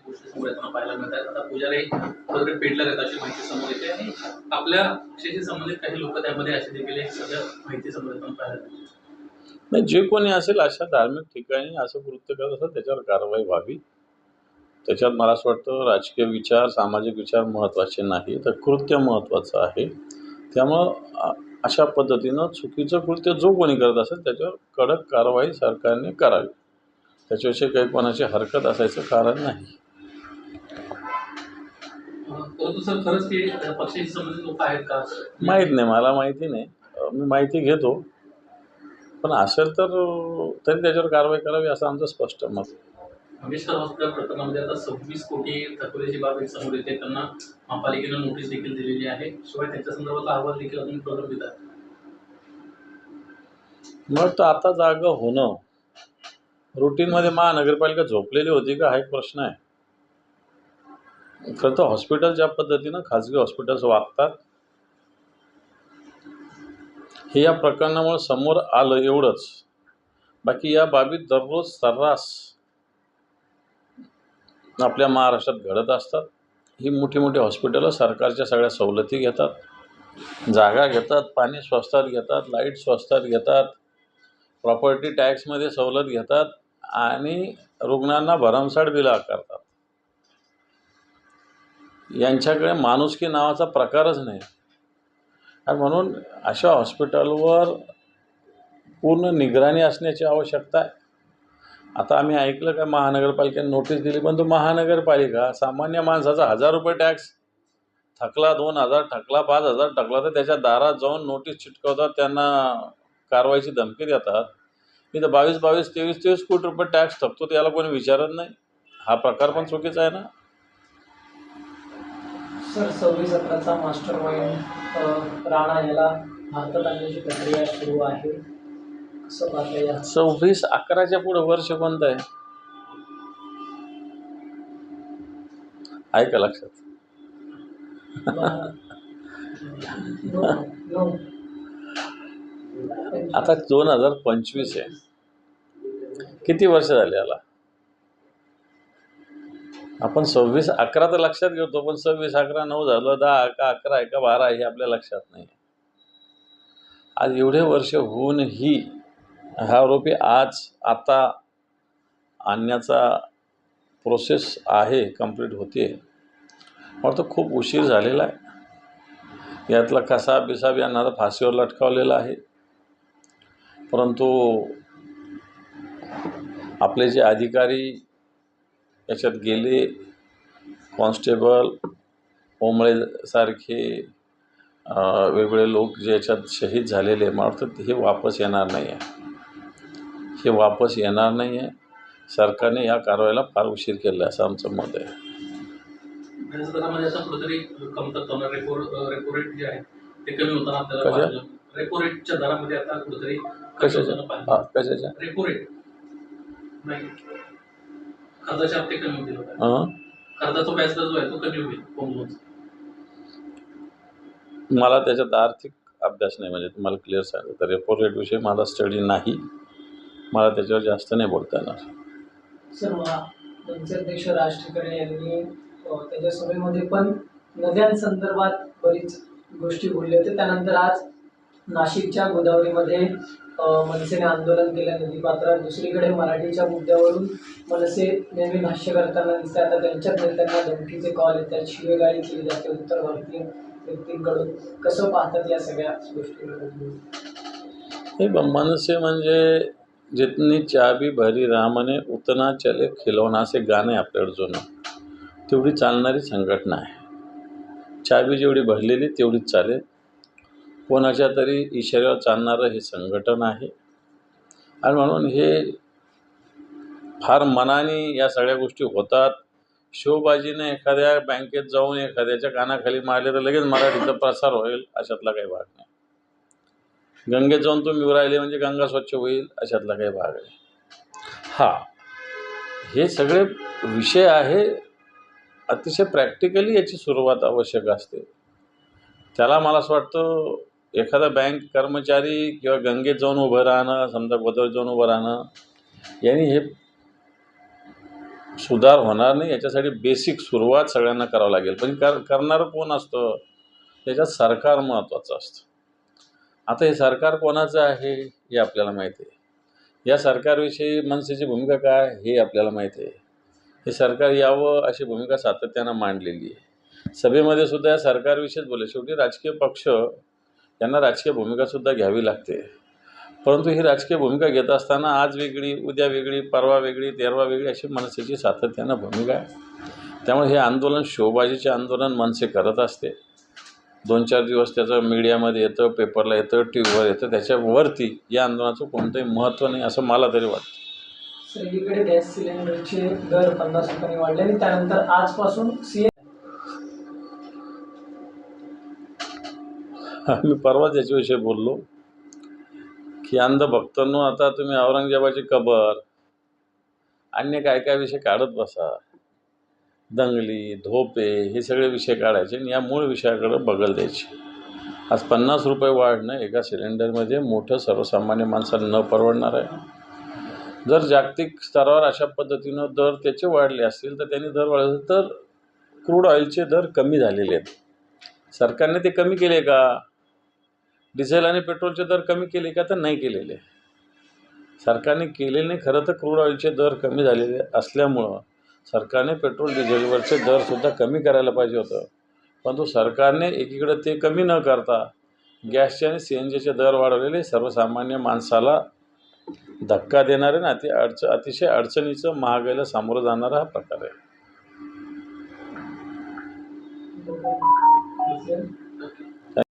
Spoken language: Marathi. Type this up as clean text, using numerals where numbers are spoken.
गोष्टी समोर येताना पाहायला मिळतात. आता पुजारी कुठेतरी पेटल्या आहेत अशी माहिती समोर येते आणि आपल्या पक्षाशी संबंधित काही लोक त्यामध्ये असे देखील एक सगळं माहिती समोर येताना पाहायला मिळते. नाही, जे कोणी असेल अशा धार्मिक ठिकाणी असं कृत्य करत असेल त्याच्यावर कारवाई व्हावी. त्याच्यात मला असं वाटतं राजकीय विचार, सामाजिक विचार महत्त्वाचे नाही, तर कृत्य महत्त्वाचं आहे. त्यामुळं अशा पद्धतीनं चुकीचं कृत्य जो कोणी करत असेल त्याच्यावर कडक कारवाई सरकारने करावी. त्याच्याविषयी काही कोणाची हरकत असायचं कारण नाही. परंतु सर खरंच ते पक्षाशी संबंधित लोक आहेत का? माहीत नाही, मला माहिती नाही. मी माहिती घेतो, पण असेल तर तरी त्याच्यावर कारवाई करावी असं आमचं स्पष्ट मत. मंगेशकर हॉस्पिटल प्रकरणामध्ये आता 26 कोटी थकवल्याची बाब एक समोर येते. त्यांना महापालिकेनं नोटीस देखील दिलेली आहे. शिवाय त्यांच्या संदर्भातला अहवाल देखील अजून प्रलंबित आहे. मग तर आता जागा होणं रुटीनमध्ये महानगरपालिका झोपलेली होती का हा एक प्रश्न आहे. खरं तर हॉस्पिटल ज्या पद्धतीनं खाजगी हॉस्पिटल्स वागतात हे या प्रकरणामुळे समोर आलं एवढंच. बाकी या बाबी दररोज सर्रास आपल्या महाराष्ट्रात घडत असतात. ही मोठी मोठी हॉस्पिटलं सरकारच्या सगळ्या सवलती घेतात, जागा घेतात, पाणी स्वस्तात घेतात, लाईट स्वस्तात घेतात, प्रॉपर्टी टॅक्समध्ये सवलत घेतात आणि रुग्णांना भरमसाठ बिलं आकारतात. यांच्याकडे माणुसकी नावाचा प्रकारच नाही. आणि म्हणून अशा हॉस्पिटलवर पूर्ण निगराणी असण्याची आवश्यकता आहे. आता आम्ही ऐकलं का महानगरपालिकेने नोटीस दिली, पण तो महानगरपालिका सामान्य माणसाचा 1000 रुपये टॅक्स थकला, 2000 थकला, 5000 थकला तर त्याच्या दारात जाऊन नोटीस चिटकवतात, त्यांना कारवाईची धमकी देतात. इथं 22-22, 23-23 कोटी रुपये टॅक्स थकतो, त्याला कोणी विचारत नाही. हा प्रकार पण चुकीचा आहे ना. सर 26-17चा मास्टर माइंड राणा याला भारतात आणण्याची प्रक्रिया सुरू आहे, कसं पाहता या? 26-11च्या पुढे वर्ष कोणतं आहे? आहे का लक्षात? आता 2025 आहे. किती वर्ष झाले याला? आपण 26-11 तर लक्षात घेतो, पण 26-11 9 झालं, 10 का 11 आहे का 12 हे आपल्या लक्षात नाही. आज एवढे वर्ष होऊनही हा आरोपी आता आणण्याचा प्रोसेस आहे, कंप्लीट होते. मला तर खूप उशीर झालेला आहे. यातला कसा बिसाब यांना तर फाशीवर लटकावलेला आहे. परंतु आपले जे अधिकारी याच्यात गेले, कॉन्स्टेबल ओंबळेसारखे वेगवेगळे लोक जे याच्यात शहीद झालेले, मला वाटतं हे वापस येणार नाही आहे. हे वापस येणार नाही आहे. सरकारने या कारवाईला फार उशीर केला आहे असं आमचं मत आहे. दरामध्ये आता कुठेतरी कमतरता होणार. रेपो रेट जे आहे ते कमी होताना आपल्याला पाहायला. रेपो रेटच्या दरामध्ये आता कुठेतरी कशाच्या रेपो रेट नाही, कर्जाचे हप्ते कमी होतील. कर्जाचा व्याजदर जो आहे तो कमी होईल होम लोनचा. मला त्याच्यात आर्थिक अभ्यास नाही, म्हणजे तुम्हाला क्लिअर सांगितलं तर रेपो रेट विषयी मला स्टडी नाही, मला त्याच्यावर जास्त नाही बोलता येणार. सर मनसे अध्यक्ष राज ठाकरे यांनी त्याच्या सभेमध्ये पण नद्यांसंदर्भात बरीच गोष्टी बोलले होते. त्यानंतर आज नाशिकच्या गोदावरीमध्ये मनसेने आंदोलन केलं नदीपात्रात. दुसरीकडे मराठीच्या मुद्द्यावरून मनसे नेहमी भाष्य करताना दिसते. आता त्यांच्याच नेत्यांना धमकीचे कॉल येतात, शिवेगाळी केली जाते उत्तर भारतीय व्यक्तींकडून. कसं पाहतात या सगळ्या गोष्टींकडे? हे मनसे म्हणजे जितनी चाबी भरी रामने उतना चले खिलौना असे गाणं आहे आपल्याकडे जुनं. तेवढी चालणारी संघटना आहे. चाबी जेवढी भरलेली तेवढीच चालेल. कोणाच्या तरी इशाऱ्यावर चालणारं हे संघटन आहे. आणि म्हणून हे फार मनाने या सगळ्या गोष्टी होतात. शोबाजीने एखाद्या बँकेत जाऊन एखाद्याच्या कानाखाली मारले तर लगेच मराठीचा प्रसार होईल अशातला काही भाग नाही. गंगेत जाऊन तुम्ही राहिले म्हणजे गंगा स्वच्छ होईल अशातला काही भाग आहे. हे सगळे विषय आहे. अतिशय प्रॅक्टिकली याची सुरुवात आवश्यक असते. त्याला मला असं वाटतं एखादा बँक कर्मचारी किंवा गंगेत जाऊन उभं राहणं, समजा गोदावरीत जाऊन उभं राहणं, यांनी हे सुधार होणार नाही. याच्यासाठी बेसिक सुरुवात सगळ्यांना करावं लागेल. पण करणारं कोण असतं त्याच्यात सरकार महत्त्वाचं असतं. आता हे सरकार कोणाचं आहे हे आपल्याला माहिती आहे. या सरकारविषयी मनसेची भूमिका काय हे आपल्याला माहिती आहे. हे सरकार यावं अशी भूमिका सातत्यानं मांडलेली आहे. सभेमध्ये सुद्धा या सरकारविषयीच बोलले. शेवटी राजकीय पक्ष यांना राजकीय भूमिकासुद्धा घ्यावी लागते. परंतु ही राजकीय भूमिका घेत असताना आज वेगळी, उद्या वेगळी, परवा वेगळी, तेरवा वेगळी अशी मनसेची सातत्यानं भूमिका आहे. त्यामुळे हे आंदोलन शोबाजीचे आंदोलन मनसे करत असते. 2-4 दिवस त्याचं मीडियामध्ये येतं, पेपरला येतं, टी व्हीवर येतं. त्याच्यावरती या आंदोलनाचं कोणतंही महत्त्व नाही असं मला तरी वाटतं. सगळीकडे गॅस सिलेंडरचे दर 50 रुपयांनी वाढले आणि त्यानंतर आजपासून मी परवाच याच्याविषयी बोललो की अंधभक्तांनो, आता तुम्ही औरंगजेबाची कबर अन्य काय काय विषय काढत बसा. दंगली, धोपे हे सगळे विषय काढायचे आणि या मूळ विषयाकडे बगल द्यायची. आज 50 रुपये वाढणं एका सिलेंडरमध्ये मोठं सर्वसामान्य माणसाला न परवडणार आहे. जर जागतिक स्तरावर अशा पद्धतीनं दर त्याचे वाढले असतील तर त्यांनी दर वाढले तर क्रूड ऑइलचे दर कमी झालेले आहेत. सरकारने ते कमी केले का? डिझेल आणि पेट्रोलचे दर कमी केले का? तर नाही केलेले. सरकारने केलेले नाही. खरं तर क्रूड ऑइलचे दर कमी झालेले असल्यामुळं सरकारने पेट्रोल डिझेलवरचे दरसुद्धा कमी करायला पाहिजे होतं. परंतु सरकारने एकीकडे ते कमी न करता गॅसचे आणि CNGचे दर वाढवलेले सर्वसामान्य माणसाला धक्का देणारे ना अतिशय अडचणीचं महागाईला सामोरं जाणारा हा प्रकार आहे.